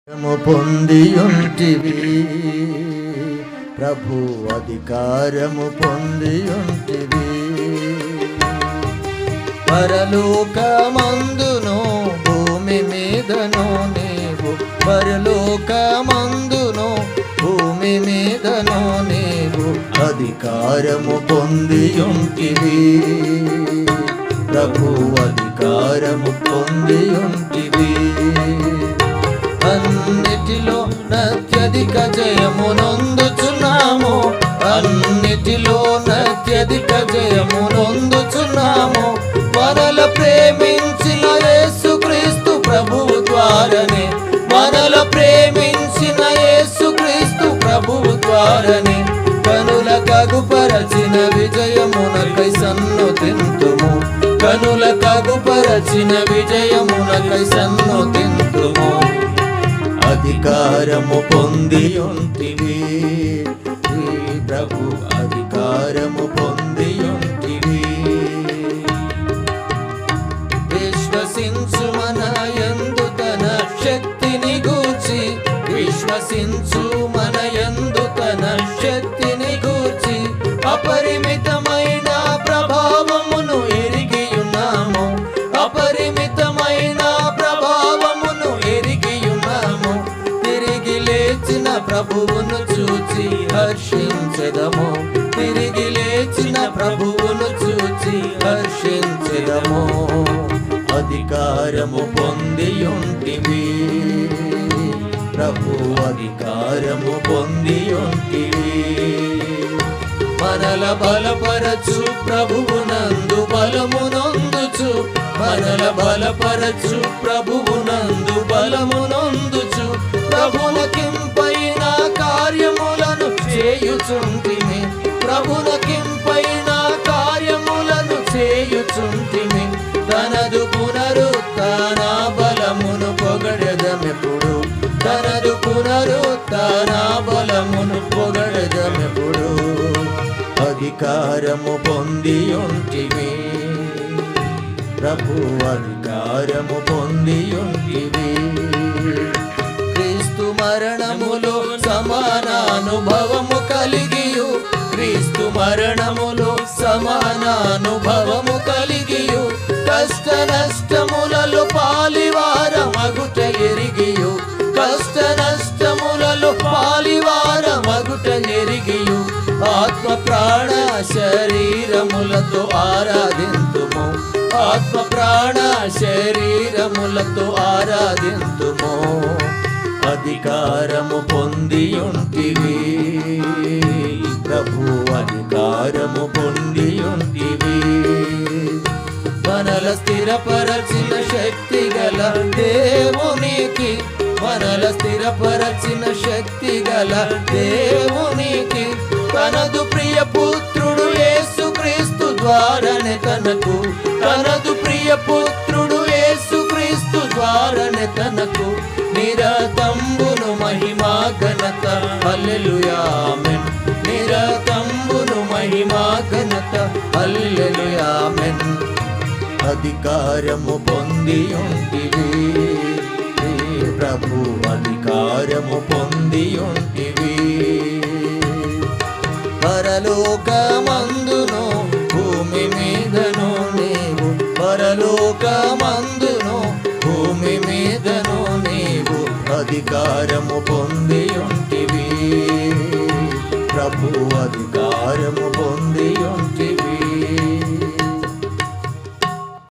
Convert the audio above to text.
పొందియుంటివి ప్రభు, అధికారము పొందియుంటివి. పరలోకమందును భూమి మీదను నీవు, పరలోకమందును భూమి మీదను నీవు అధికారము పొందియుంటివి ప్రభు, అధికారము పొందియుంటివి. అన్నిటిలో అత్యధిక జయము నొందుచున్నాము, అన్నిటిలో అత్యధిక జయము నొందుచున్నాము. మనల ప్రేమించిన యేసుక్రీస్తు ప్రభువు ద్వారానే, మనల ప్రేమించిన యేసుక్రీస్తు ప్రభువు ద్వారానే కనుల కగుపరచిన విజయమునకై సన్నుతింతుము, కనుల కగుపరచిన విజయమునకై సన్నుతింతుము. అధికారము పొందియుంటివి ప్రభు, అధికారము పొందియుంటివి. విశ్వసించు మన యందు తన శక్తిని గూర్చి, విశ్వసించు మన యందు తన శక్తిని గూర్చి అపరిమితమైన ప్రభావమును ఎరిగియున్నాము, అపరిమితమైన ప్రభావమును ఎరిగియున్నాము. తిరిగి లేచిన ప్రభువును చూచి హర్షించెదము, తిరిగి లేచిన ప్రభువును చూచి హర్షించెదము. అధికారము పొందియుంటివి ప్రభు, అధికారము పొందియుంటివి. మనల బలపరచు ప్రభువునందు బలమునొందుచు, మనల బలపరచు ప్రభువునందు బలమునొందుచు ప్రభునకింపైన కార్యములను చేయుచుంటిమి, ప్రభునకింపైన కార్యములను చేయుచుంటిమి. తనదు పునరుత్థాన బలమును పొగడెదమెప్పుడు, తనదు పునరుత్థాన బలమును పొగడెదమెప్పుడు. అధికారము పొందియుంటివి ప్రభు, అధికారము పొందియుంటివి. క్రీస్తు మరణములో సమానానుభవము కలిగియు, క్రీస్తు మరణములో సమానానుభవము కలిగియు కష్ట నష్టములలో పాలివారమగుట ఎరిగియు, కష్ట నష్టములలో పాలివారమగుట ఎరిగియు ఆత్మ ప్రాణ శరీరములతో ఆరాధింతుము, ఆత్మ ప్రాణ శరీరములతో ఆరాధింతుము. అధికారము పొందియుంటివి ప్రభు, అధికారము పొందియుంటివి. మనల స్థిరపరచిన శక్తి గల దేవునికి, మనల స్థిరపరచిన శక్తి గల దేవునికి తనదు ప్రియ పుత్రుడు యేసుక్రీస్తు ద్వారానే తనకు, తనదు ప్రియ పుత్రుడు యేసుక్రీస్తు ద్వారానే తనకు నిరతంబును మహిమా ఘనత హల్లెలూయా ఆమేన్, నిరతంబును మహిమా ఘనత హల్లెలూయా ఆమేన్. అధికారము పొందియుంటివి ప్రభు, అధికారము పొందియుంటివి. పరలోకమందును భూమి మీదను నీవు, పరలోకమందును భూమి మీదను నీవు అధికారము పొందియుంటివి ప్రభు, అధికారము పొందియుంటివి.